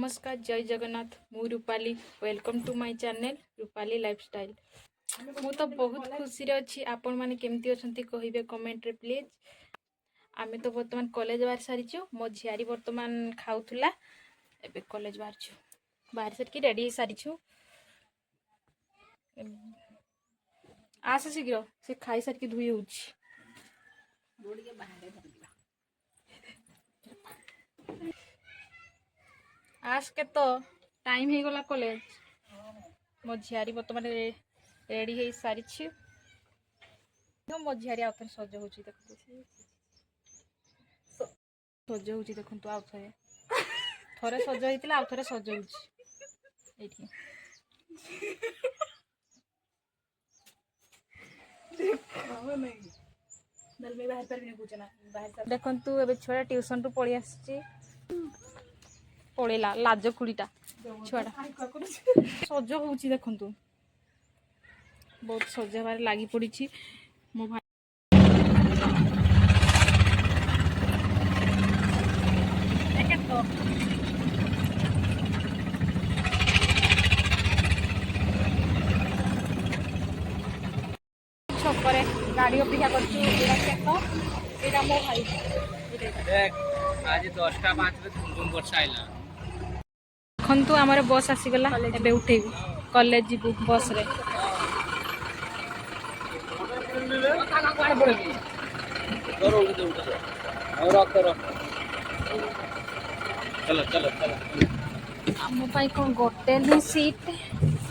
नमस्कार जय जगन्नाथ मु Rupali welcome to my channel Rupali lifestyle. मु तो बहुत खुशी रे अच्छी आपण माने केमती अछंती कहिबे कमेंट रे प्लीज। आमे तो वर्तमान कॉलेज बाहर सारिछु मो झियारी वर्तमान खाउथुला एबे कॉलेज बाहर सर की रेडी सारिछु। आसे शीघ्र से खाई सर की धुई होउछि आज के तो टाइम ही गला कॉलेज मो झियारी वर्तमान रेडी हो सारी मो झियारी आउ थे सज हो सज हो देखु आउ थे थरे सज होता आउ थे सज हो देखु ए छुआ ट्यूशन रु पलि आसी पड़ेला लाज कुड़ीटा छुआटा सज हो देखु बहुत सज हबार लगी पड़ी मो भाई छकरे गाड़ी अपेक्षा कर मो भाई आज 10:05 धुम वर्षा आइला देखु आमर बस आसीगला एबे उठेबू कॉलेज जीवू बस रे चलो चलो चलो आम पाई कौन गोटे ही सीट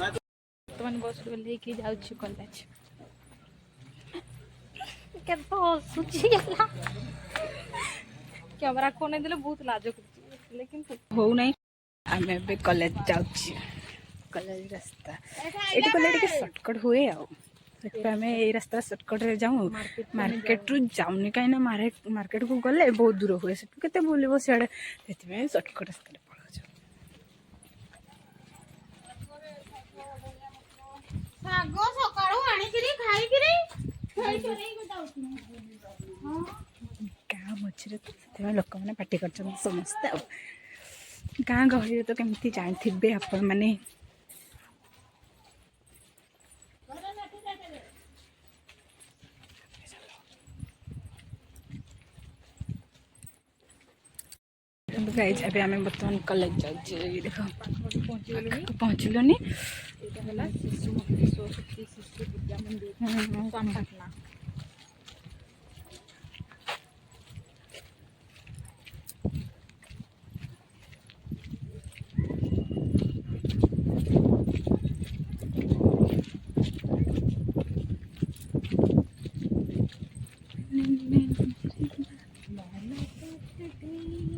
बर्तमान बस लेके जाऊँ कॉलेज कैमरा को नहीं देले बहुत लाज कर लेकिन हो नहीं आम ए कॉलेज जाऊँ कॉलेज रास्ता ये गले सर्टकट हुए आम ये रास्ता सर्टकट रे जाऊँ मार्केट रु जाऊनी कहीं मार्केट को गले बहुत दूर हुए से बुलब सियाड़े से सर्टकट रास्ता पड़ाऊँ गाँ मझे से लोक मैंने पार्टी कर समस्ते गाँ गहली तो केमती जानते आपण मैंने गाइज अभी आम बर्तमान कॉलेज जाऊँ देख पहुँचलुनि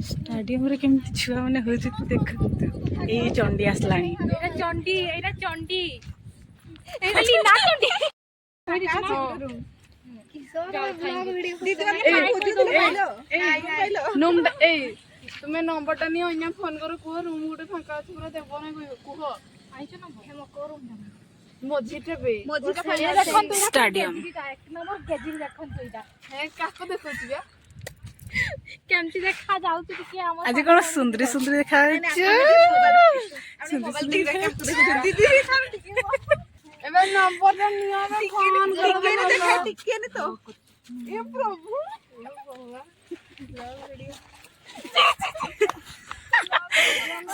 स्टाडियम रे केमती छुआ माने हो देख ये चंडी आसला चंडी एरा चंडी एरा लीना चंडी तुम्हें नंबर टा नहीं होइना फोन करो को रूम गुटे फांका अछि पूरा देबो नै कुह आइछ नंबर हम को रूम मझीटे बे स्टाडियम एक नंबर गेजिंग रखन तो इटा हे काको देखो छिया केमती देखा जाउ कि हम आज कोन सुंदरी सुंदरी देखा एबे नंबर टा नहीं आवे फोन करो देखा टिके ने तो ए प्रभु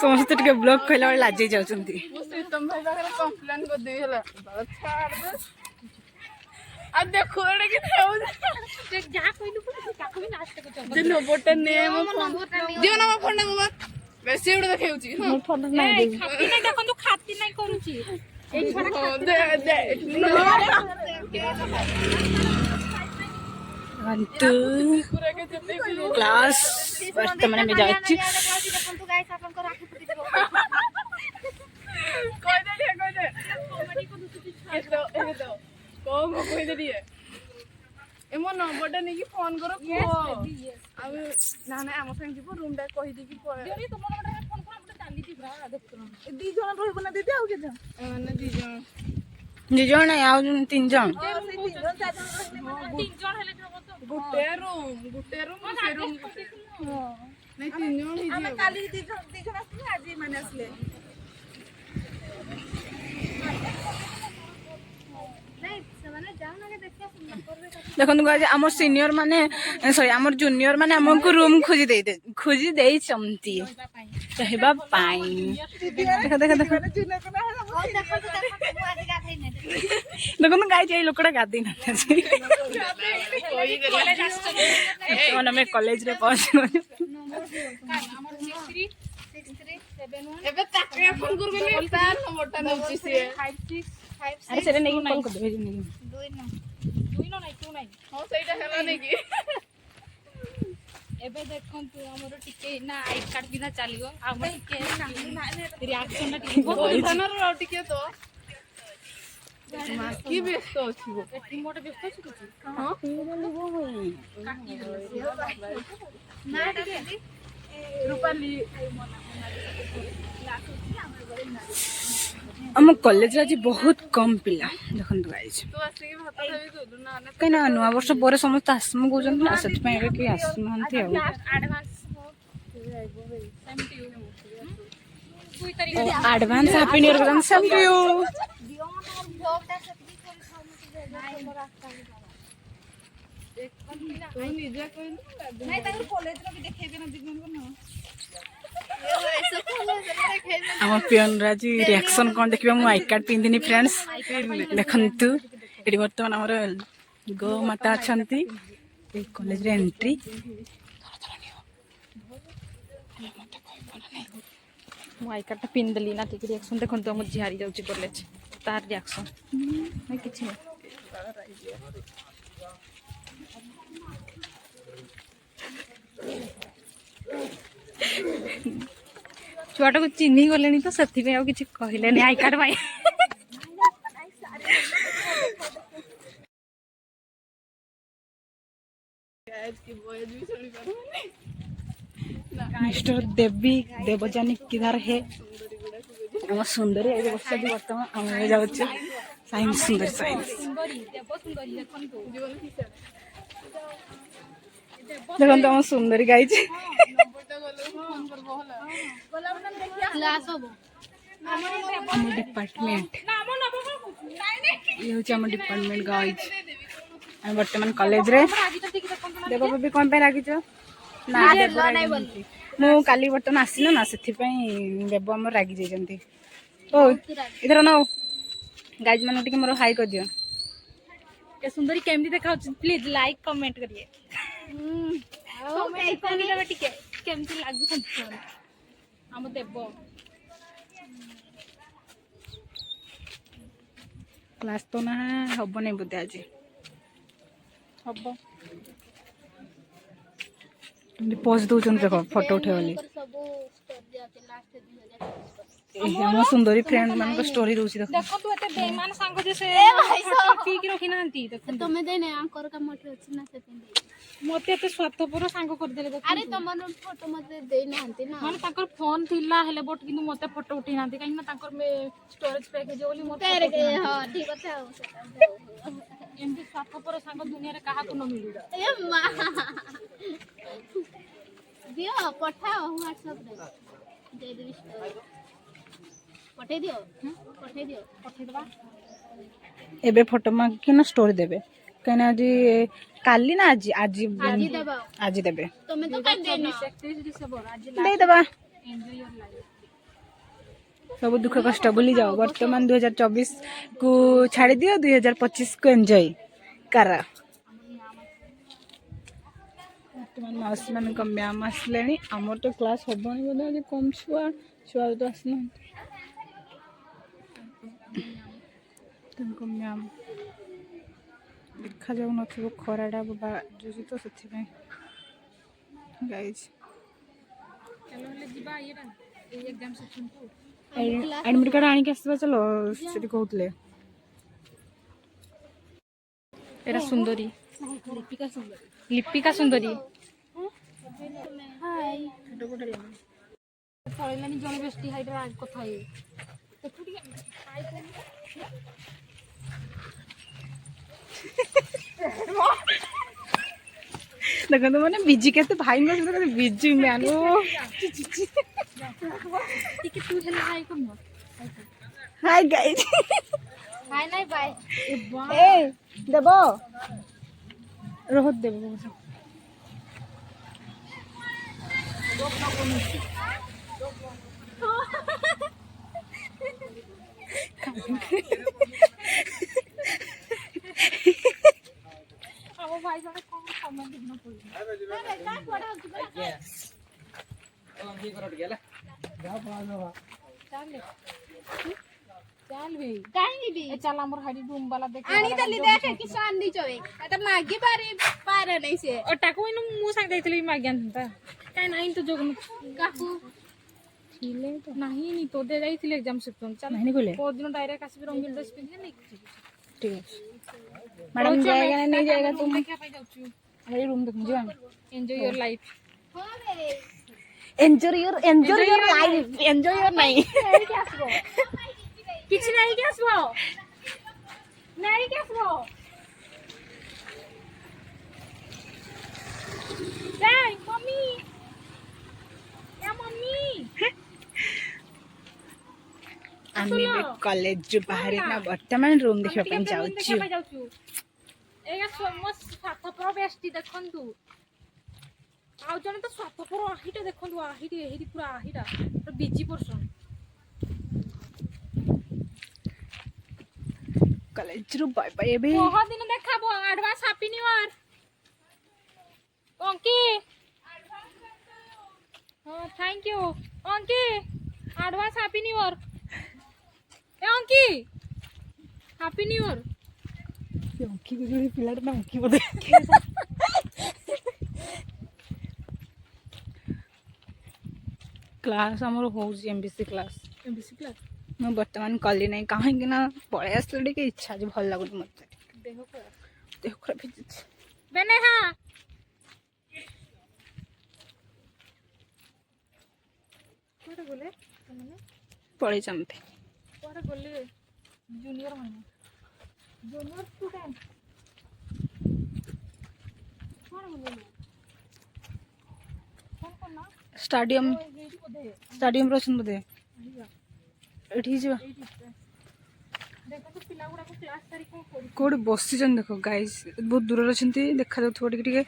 समस्त टिके ब्लॉग कहला लाजे जाउचंती तुम भाई बाहर कंप्लेन कर दे हला छाड़ दे आ देखो एडे के देउ देख जा कइलु काको भी नाच के चल जे नंबरटा ने दियो ना फोन ने मत बेसी उड़ देखेउची मोर फोन नाही दे खाती नहीं देखो तू खाती नहीं करूची एक छोरा दे दे वन टू पूरा के जल्दी क्लास वर्तमान में जाउची देखो गाइस आपन को राखी फुटी देबो कोई दे कॉमेडी को दूसरी ए दो को कोई दे दिए एमो नंबरटा नहीं फोन करो को अब ना ना हम संग जीव रूम टा कहि दी कि जोरी तुम नंबर फोन कर हम चाली थी ब्रा देखो दी जण रहबो ना दीदी आउ के जा माने दी जण दी जण आउ तीन जण तीन जण हेले हबो तो गुटे रूम से रूम नहीं तीन जण ही काली दी जण आसी आज देखो गाइज आम सीनियर माने सॉरी आम जूनियर माने हमको रूम खोजी दे चमती कहबा पाई देखो देखो देखो देखो गाइज ये लोकड़ा गादी ना मन में कॉलेज रे पहुंच ଏବେ ତାକୁ ଫୋନ କରିବି ତାର ନମ୍ବରଟା ନଉଛି ସିଏ अरे सेरे नहीं कॉल कर दे नहीं ହଁ ସେଇଟା ହେଲା ନାଇଁ କି ଏବେ ଦେଖନ୍ତୁ ଆମର ଟିକେ ନା ଆଇ କାର୍ଡ ବିନା ଚାଲିବ ଆମର ଟିକେ ରିଆକ୍ସନ ଟା ଟିକେ ପଇସାର ଆଉ ଟିକେ ତ କି ବ୍ୟସ୍ତ ଅଛି ଗୋ ଏଠି ମୋଟେ ବ୍ୟସ୍ତ ଅଛି କିଛି ହଁ ନା ଟିକେ ରୂପାଲି आम कॉलेज आज बहुत कम पिला देखो गाइज ତୁ ଆସିକି ଭାତ ଖାଇବି କହିଲୁ ନା ନା कहीं नुआ वर्ष पर समस्त आसमु कहते ना से कि आसुना advance happy new year same to you ତୁ ନିଜେ କହିଲୁ आम पियन राजी रिएक्शन कौन देखिए मु आई कार्ड पिंधिनी फ्रेंड्स देखंतु एडी वर्तमान हमर गो माता अछंती ए कॉलेज रे एंट्री मु आई कार्ड टा पिन देली ना ठीक रिएक्शन देखंतु हम झारी जाउची कॉलेज तार रिएक्शन नहीं किछि नहीं छुआटा को चिन्ही गले तो से किसी कहले आई कार्ड भाई मिस्टर देवी देवजानी किधर है हम सुंदरी आई बस वर्तमान हम जाऊ साइंस सुंदर साइंस देखो तो हम सुंदरी गाई डिपार्टमेंट ये हूँ आम डिपार्टमेंट गाइज आम बर्तमान कॉलेज रे देव भी कौन पे लगिच ना मु काली बर्तमान आसिन ना से देव आम रागी जाइछंती ओ इधर न गाइज मान टिके मोर हाई कर दियो ये सुंदरी केमती देखा प्लीज लाइक कमेंट करिए टिके केमती लागु आम देव क्लास तो ना हम नहीं बोधे आज हम पोज दौन देख फोटो उठे हम सुंदरी फ्रेंड मान स्टोरी दूसरी देख देखो तू एते बेईमान सांग जे से पीक रखी नांती देखो तमे देने आंकर का मठ अछि ना से पिंदे मते एते स्वार्थपर सांग कर देले देखो अरे तमन फोटो मते दे नांती ना माने ताकर फोन थिला हेले बट किनु मते फोटो उठी नांती काई ना ताकर में स्टोरेज पैकेज ओली मते तेरे के हां ठीक କଥା हो एमती स्वार्थपर सांग दुनिया रे काहा को न मिलु ए मा दियो पठाओ व्हाट्सएप रे दे देबी स्टोरी पठे दियो पठे दबा एबे फोटो मांग के ना स्टोरी देबे कहना जी काली ना आज आज देबा आज देबे तमे तो कान देना 31 दिसंबर आज दे दबा एंजॉय योर लाइफ सब दुख कष्ट भूली जाओ वर्तमान 2024 को छाड़ी दियो 2025 को एंजॉय कर वर्तमान माउसी मान को मैम आसले आमर तो क्लास होबनी बोले आज कम छुआ तो आसना तुमको मैम देखा जाऊ नथिबो खराडा बाबा जो तो से गाइस चलो ले जिबा ये एग्जाम सेक्शन को एडमिट कार्ड आनी के आसबा चलो से कहतले एरा सुंदरी लिपिका सुंदरी हाय पळेलानी जणी बेस्टी हाइट आज कथा हे देखु टिके हाय देखो तो मैंने बिजी कहते भाई में बिजी मैन ଟିକେ ତୁ ହେଲେ ହାଇ କରୁନ हाय गाइस हाय नहीं बाय ए देबो रोहत देबो ଆମ ଭାଇ ଜଣେ କଣ କମେଣ୍ଟ ନ ପଡିବ ଚାଲେ ଚାଲ ବେ कहीं भी ଏ ଚାଲ ଆମର ହାଡି ଡୁମ୍ ବାଲା ଦେଖ आनी तली देखे किसान नी चोवे तो मागी पारे नहीं से ଅଟାକୁ ଇନୁ ମୁଁ ସାଙ୍ଗେ ଯାଇଥିଲି ମାଗି ଆଣିଥା କାଇଁ ନାହିଁ ତ ଯୋଗ काकू ନାହିଁ ନି ତ ଦେ ଯାଇଥିଲେ ଏକ୍ଜାମ ସେକ୍ସନ ଚାଲ नहीं बोले ପରଦିନ ଡାଇରେକ୍ଟ ଆସିବି ରଙ୍ଗୀନ ଡ୍ରେସ ପିନ୍ଧି ନେଇକି ଯିବି ठीक है मैडम जाएगा ना नहीं जाएगा तुम ଦେଖିବା ପାଇଁ ଯାଉଛୁ हमारे रूम देख मुझे ଏନ୍ଜୟ ୟୋର ଲାଇଫ हो रे enjoy your life enjoy your नहीं କିଛି ନାହିଁ କି ଆସିବ ନାହିଁ କି ଆସିବ ଯାଇ ମମ୍ମି ଏ ମମ୍ମି आम्ही कॉलेज बाहर ना वर्तमान रूम देखिବା ପାଇଁ ଯାଉଛୁ ଦେଖିବା ପାଇଁ ଯାଉଛୁ ଏଇଆ ସମସ୍ତ ସ୍ୱାର୍ଥପର ବେଷ୍ଟି ଦେଖନ୍ତୁ ଆଉ ଜଣେ ତ ସ୍ୱାର୍ଥପର ଆହିଟା ଦେଖନ୍ତୁ ଆହିଟି ଏହିଟି ପୁରା ଆହିଟା ପୁରା ବିଜି ପର୍ସନ कॉलेज ରୁ बाय बाय ଏବେ ପହରଦିନ ଦେଖାବ advance happy new year Anki ହଁ thank you Anki advance happy new year ଏ Anki happy new year Anki को जोड़ी पिलाट ना अंकी बोले क्लास हमर होउची एमबीसी क्लास एमबीसी क्लास ମୁଁ ବର୍ତ୍ତମାନ କଲି ନାହିଁ କାହିଁକି ନା ପଳେଇ ଆସିଲି ଟିକେ ଇଚ୍ଛା ଯେ ଭଲ ଲାଗୁନି ମୋତେ ଦେହ ଖରାପ ଦେହ ଖରାପ ହେଇଯାଇଛି ବେନେ ହଁ କୁଆଡ଼େ ଗଲେ ସେମାନେ ପଳେଇଛନ୍ତି କୁଆଡ଼େ ଗଲେ ଜୁନିୟର ମାନେ ଜୁନିୟର ଷ୍ଟୁଡେଣ୍ଟ କ'ଣ ଗଲେ କ'ଣ କଲା ଷ୍ଟାଡିୟମ ଏଇଠି ବୋଧେ ଷ୍ଟାଡିୟମରେ ଅଛନ୍ତି ବୋଧେ আহিବା ଏଠିକି ଯିବା ଏଇଠି ଦେଖନ୍ତୁ ପିଲା ଗୁଡ଼ାକ କ୍ଲାସ୍ ସାରି କ'ଣ କରୁଛନ୍ତି କୋଉଠି ବସିଛନ୍ତି ଦେଖ ଗାଇସ୍ ବହୁତ ଦୂରରେ ଅଛନ୍ତି ଦେଖାଯାଉଥିବ ଟିକେ ଟିକେ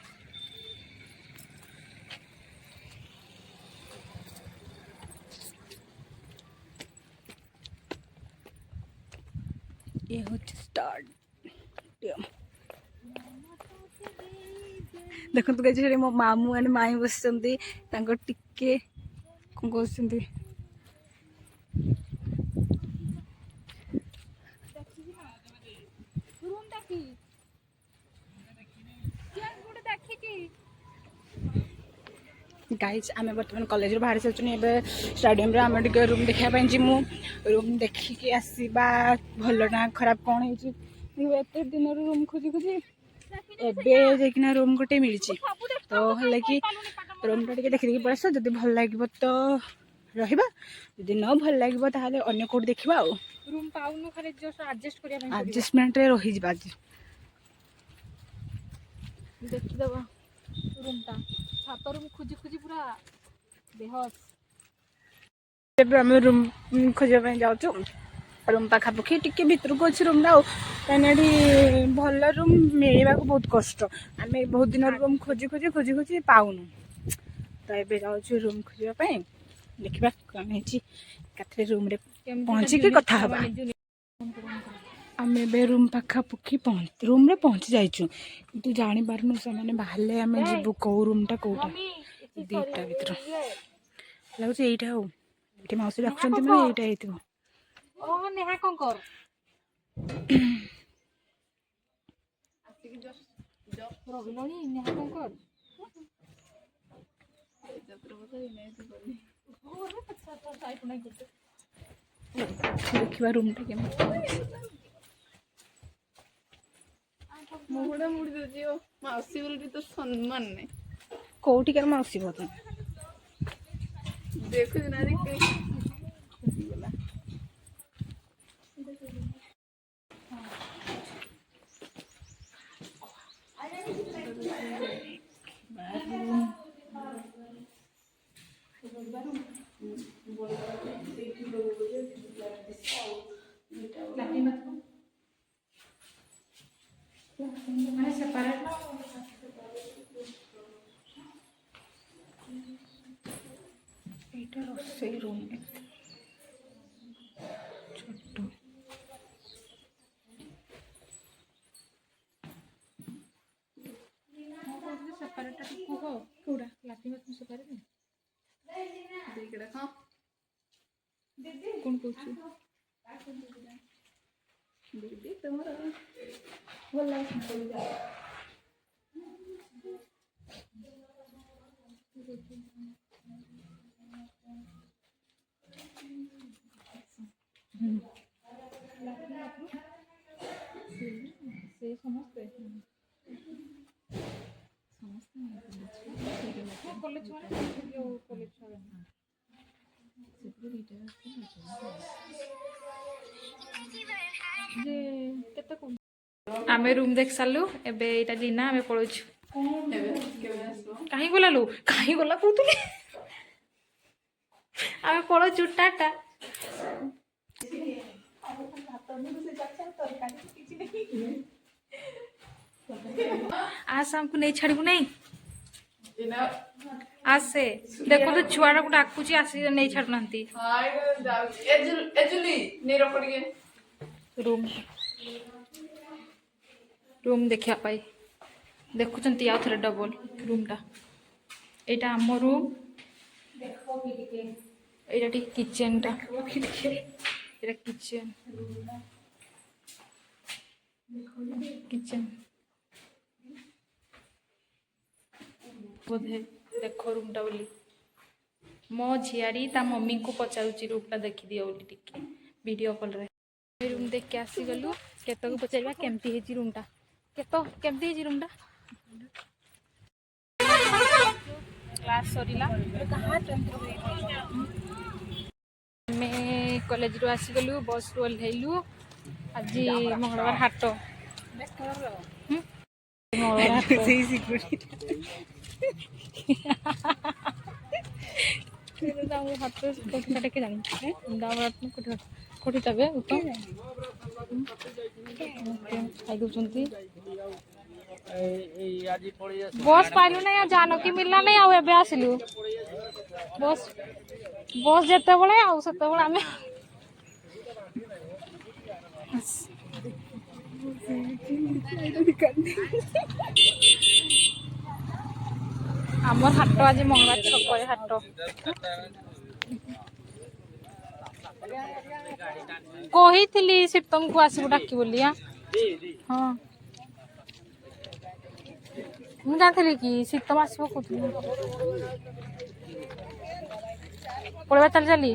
ये होची स्टाडियम ଦେଖନ୍ତୁ ଗାଇସ୍ ସେଠି ମୋ ମାମୁଁ ମାନେ ମାଇଁ ବସିଛନ୍ତି ତାଙ୍କ ଟିକେ କ'ଣ କହୁଛନ୍ତି ରୁମ୍ ଦେଖି କିଏ ଗୋଟେ ଦେଖିଛି गाइज आम बर्तमान कॉलेज बाहर सारी ए स्टाडियम आम टे रूम देखा जीमु रूम देखिकी आसवा भल ना खराब कौन होते दिन रूम खोजी खोजी एवं रूम गोटे मिली तो है कि रूम टा देखी देखी पलैस जब भल लगे तो रहा जदि न भल लगे ताल अगर कौट देखा रूम पाउनु खाली जस्ट एडजस्ट करिया ପାଇଁ ପଡିବ आडजस्टमेंट रही ଦେଖିଦବା रूम टा छात रूम खोजी खोजी पूरा बेहोश आम रूम खोजा जाऊँ रूम पाखापाखि टी भितर को अच्छी रूम ना कहीं भल रूम मिलवा बहुत कष्ट आम बहुत दिन रूम खोजी खोजी खोजी खोजी पाऊनु तो ये जाऊँ रूम खोजापी देखा कौन है रूम रे पहुँचिकी कथा हवा आम ए रूम पाखापाखि रूम रे पहुँची जाइचु किंतु जानी पारनु से मैंने बाहर आम जीवु कौ रूम टा कौटा दीटा भर लगुच यहीटा हो ये मौसी डाकुं मैंने यहीटा ओ नेहा कोन कर रहिलणी नेहा कोन कर देखा रूम टा के मुड़ा मुड़ी दे मौसी बोली तो सम्मान नहीं कौटी कर मौसी बहुत देखो ना ଲାଟିନ୍ ବାଥରୁମ୍ ମାନେ ସେପାରେଟ୍ এইটা ରୋଷେଇ ରୁମ୍ ଛୋଟ ସେପାରେଟ୍ କୁହ କୋଉଟା ଲାଟିନ୍ ବାଥରୁମ୍ ସେପାରେଟ୍ ଦେଇକି ଦେଖ କଣ କହୁଛୁ ଦିଦି ତମର ଭଲ ସେ ସମସ୍ତେ କଲେଜ ଛୁଆ ଯୋଉ କଲେଜ ଛୁଆ ଯେ କେତେ କଣ ଆମେ ରୁମ୍ ଦେଖି ସାରିଲୁ ଏବେ ଏଇଟା ଲିନା ଆମେ ପଳଉଛୁ କାହିଁ ଗଲାଲୁ କାହିଁ ଗଲା କହୁଥିଲି ଆମେ ପଳଉଛୁ ଟାଟା ଆସ ଆମକୁ ନେଇ ଛାଡ଼ିବୁ ନାଇଁ ଆସେ ଦେଖନ୍ତୁ ଛୁଆଟା ଗୋଟେ ଡାକୁଛି ଆସିକି ନେଇ ଛାଡୁନାହାନ୍ତି ରୁମ୍ ରୁମ୍ ଦେଖିବା ପାଇଁ ଦେଖୁଛନ୍ତି ଆଉ ଥରେ ଡବଲ ରୁମ୍ଟା ଏଇଟା ଆମ ରୁମ୍ ଏଇଟା ଟିକେ କିଚେନଟା ଏଇଟା କିଚେନ କିଚେନ ବୋଧେ ଦେଖ ରୁମ୍ଟା ବୋଲି ମୋ ଝିଆରୀ ତା ମମିଙ୍କୁ ପଚାରୁଛି ରୁମ୍ଟା ଦେଖିଦିଅ ବୋଲି ଟିକେ ଭିଡ଼ିଓ କଲ୍ରେ ରୁମ୍ ଦେଖିକି ଆସିଗଲୁ କେତକୁ ପଚାରିବା କେମିତି ହେଇଛି ରୁମ୍ଟା କେମିତି ହେଇଛି ରୁମ୍ଟା କ୍ଲାସ୍ ସରିଲା ଆମେ କଲେଜରୁ ଆସିଗଲୁ ବସ୍ରୁ ଓହ୍ଲେଇଲୁ ଆଜି ମଙ୍ଗଳବାର ହାଟ ମଙ୍ଗଳବାର ହାଟ ହାତ କୋଠି କାଟେ ଜାଣି କୋଠି ଦେବେ ଖାଇ ଦଉଛନ୍ତି ବସ୍ ପାଇଲୁ ନାଇଁ ଆଉ ଜାନ କି ମିଳିଲା ନାଇଁ ଆଉ ଏବେ ଆସିଲୁ ବସ୍ ଯେତେବେଳେ ଆଉ ସେତେବେଳେ ଆମେ ଆମର ହାଟ ଆଜି ମଙ୍ଗଳବାର ଛକରେ ହାଟ କହିଥିଲି ଶୀତମକୁ ଆସିବୁ ଡାକି ବୋଲି ହଁ ମୁଁ ଜାଣିଥିଲି କି ଶୀତମ ଆସିବ କହୁଥିଲି ପଳେଇବା ଚାଲି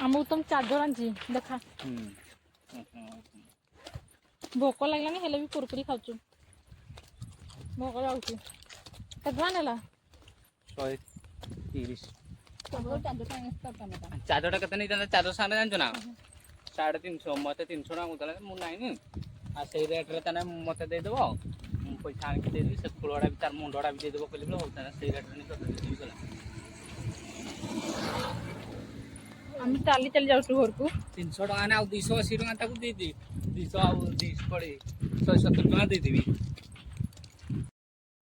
ଆମକୁ ତମ ଚାର୍ଜର ଆଣିଛି ଦେଖା ଭୋକ ଲାଗିଲାନି ହେଲେ ବି କୁରକୁରି ଖାଉଛୁ ଭୋକ ଯାଉଛି କେତେ ଟଙ୍କା ନେଲା 130 ଚାର୍ଜରଟା କେତେ ନେଇଥାନ୍ତା ଚାର୍ଜର ସାଙ୍ଗରେ ଜାଣିଛୁ ନା 350 ମତେ 300 ଟଙ୍କା କହୁଥିଲା ମୁଁ ନାଇଁନି ଆଉ ସେଇ ରେଟ୍ରେ ତାହେଲେ ମତେ ଦେଇଦେବ ମୁଁ ପଇସା ଆଣିକି ଦେଇଦେବି ସେ ଖୋଳଟା ବି ତାର ମୁଣ୍ଡଟା ବି ଦେଇଦେବ କହିଲି ହଉ ତାହେଲେ ସେଇ ରେଟ୍ରେ ନେଇ ତତେ ଦେଇଦେବି ଗଲା ଆମେ ଚାଲି ଯାଉଛୁ ଘରକୁ 300 ଟଙ୍କା ଆଉ 280 ଟଙ୍କା ତାକୁ ଦେଇଦେବି 200 ଆଉ 170 ଟଙ୍କା ଦେଇଦେବି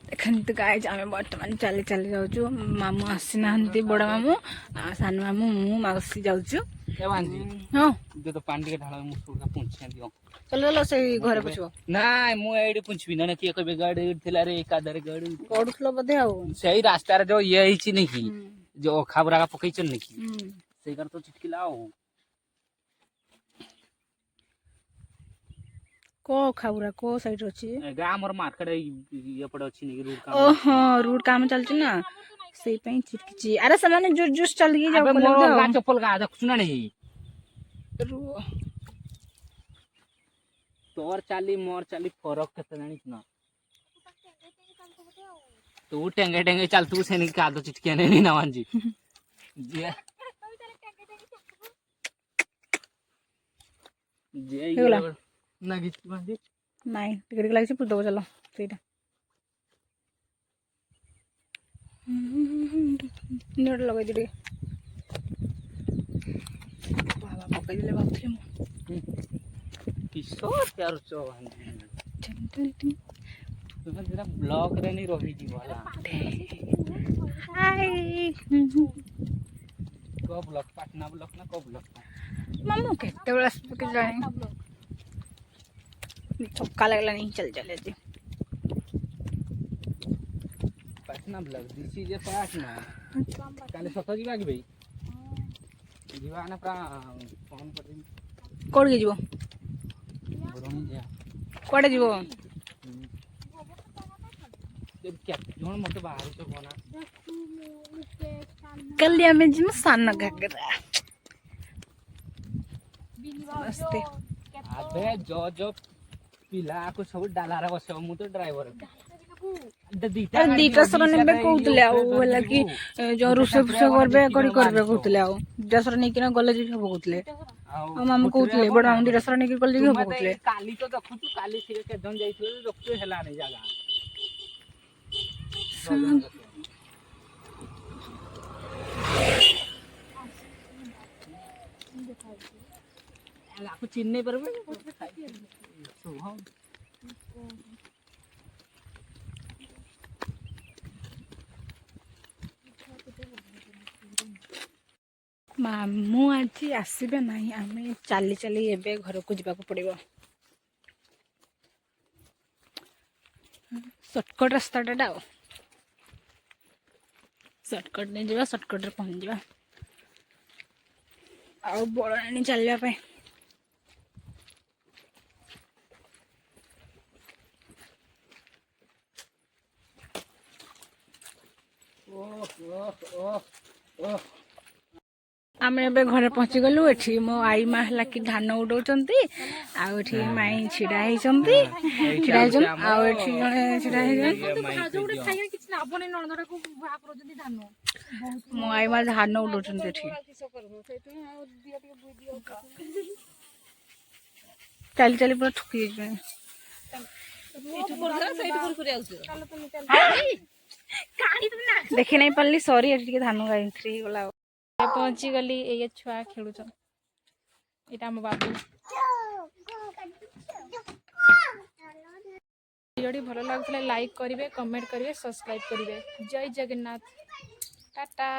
ଦେଖନ୍ତୁ ଗାଇଜ ଆମେ ବର୍ତ୍ତମାନ ଚାଲି ଯାଉଛୁ ମାମୁଁ ଆସିନାହାନ୍ତି ବଡ଼ ମାମୁଁ ସାନ ମାମୁଁ ମୁଁ ମାଉସୀ ଯାଉଛୁ ହଁ ତ ପାଣି ଟିକେ ଢାଳ ମୁଁ ସୁରକ୍ଷା ପହଞ୍ଚି ଦିଅ ଚାଲ ସେଇ ଘରେ ପଶିବ ନାଇଁ ମୁଁ ଏଇଠି ପୁଞ୍ଚିବି ନା କିଏ କହିବେ ଗାଡି ଥିଲା ରେ କାଦାରେ ଗାଡି ପଢୁଥିଲ ବୋଧେ ଆଉ ସେଇ ରାସ୍ତାରେ ଯୋଉ ଇଏ ହେଇଛି ନାକି ଯୋଉ ଅଖାବୁରାକା ପକେଇଛନ୍ତି ନାକି ସେଇଗାର ତ ଚିଟକିଲା ଆଉ ଖାଉରା କୋ ସାଇଡ ଅଛି ଆମର ମାର୍କେଟ ଏପଟେ ଅଛି ଓହୋ ରୁଟ କାମ ଚାଲିଛି ନା ସେଇ ପାଇଁ ଚିଟକିଛି ଆରେ ସେମାନେ ଜୁସ୍ ଚାଲିକି ଯାଉ ଚପଲ ଗାଁ ଦେଖୁଛୁ ନା ନାଇଁ ତୋର ଚାଲି ମୋର ଚାଲି ଫରକ କେତେ ଜାଣିଛୁ ନା ତୁ ଟେଙ୍ଗେ ଚାଲୁଥିବୁ ସେନିକି କାଦ ଚିଟକିଆ ନେଇ ନା ମାንଜି ନାଇଁ ଟିକେ ଲାଗିଛି ପୁଦବ ଚାଲ ସେଇଟା ନେଟ୍ ଲଗେଇ ଟିକେ ବାବା ପକେଇ ଦେଲେ ଭାବୁଥିଲି ମୁଁ କିସ କରୁଛ ତୁମେ ଯେଟା ବ୍ଲକରେ ନେଇ ରହିଯିବ ହେଲା କୋ ବ୍ଲକ ପାଟନା ବ୍ଲକ ନା କୋ ବ୍ଲକ ମାମୁଁ କେତେବେଳେ ଆସିବ କି ଜାଣି ଥକା ଲାଗିଲାନି ଚାଲି ଚାଲି ଆଜି Patna block this is a Patna କାଲି ସତ ଯିବା କି ଭାଇ ଯିବା ନା ପୁରା ଫୋନ୍ କରିବି କୋଉଠିକି ଯିବ ବରଂ ଯିବା କୁଆଡ଼େ ଯିବ କେତେ ଜଣ ମତେ ବାହାରୁଛ କହନା କାଲି ଆମେ ଯିବୁ ସାନ ଘାଗରା ସମସ୍ତେ ଆବେ ଯୋ ପିଲାକୁ ସବୁ ଡାଲାରେ ବସେଇବ ମୁଁ ତ ଡ୍ରାଇଭର ଦିଟା ସର ନେବେ କହୁଥିଲେ ଆଉ ହେଲା କି ଯୋଉ ରୋଷେଇ ଫୋଷେଇ କରିବେ କରିବେ କହୁଥିଲେ ଆଉ ଦିଟା ସର ନେଇକିନା ଗଲେ ଯିବି ହବ କହୁଥିଲେ ଆଉ ମାମୁଁ କହୁଥିଲେ ବଡ ମାମୁଁ ଦିଟା ସର ନେଇକି ଗଲେ ଯିବି ହବ କହୁଥିଲେ କାଲି ତ ଦେଖୁଛୁ କାଲି ସିଏ କେତେ ଜଣ ଯାଇଥିଲେ ଦେଖୁଛୁ ହେଲାନି ଜାଗା आपको चिन्ह पर ମାମୁଁ ଆଜି ଆସିବେ ନାହିଁ ଆମେ ଚାଲି ଚାଲି ଏବେ ଘରକୁ ଯିବାକୁ ପଡ଼ିବ ସର୍ଟକଟ୍ ରାସ୍ତାଟା ଆଉ ସର୍ଟକଟ୍ରେ ଯିବା ସର୍ଟକଟ୍ରେ ପହଞ୍ଚିଯିବା ଆଉ ବଳ ଆଣି ଚାଲିବା ପାଇଁ ଆମେ ଏବେ ଘରେ ପହଞ୍ଚିଗଲୁ ଏଠି ମୋ ଆଈ ମା ହେଲା କି ଧାନ ଉଡଉଛନ୍ତି ଆଉ ଏଠି ମାଇଁ ଛିଡା ହେଇଛନ୍ତି ଆଉ ଏଠି ଜଣେ ଛିଡା ହେଇଛନ୍ତି ମୋ ଆଈ ମା ଧାନ ଉଡଉଛନ୍ତି ଏଠି ଚାଲି ଚାଲି ପୁରା ଠକି ଯାଇଛନ୍ତି ଦେଖି ନାଇଁ ପାରିଲି ସରି ଏଠି ଟିକେ ଧାନ ଗାଈ ଗଲା ପହଞ୍ଚି ଗଲି ଏଇ ଛୁଆ ଖେଳୁଛନ୍ ଏଇଟା ଆମ ବାବୁ ଭିଡ଼ିଓଟି ଭଲ ଲାଗୁଥିଲେ ଲାଇକ୍ କରିବେ କମେଣ୍ଟ କରିବେ ସବସ୍କ୍ରାଇବ କରିବେ ଜୟ ଜଗନ୍ନାଥ टाटा।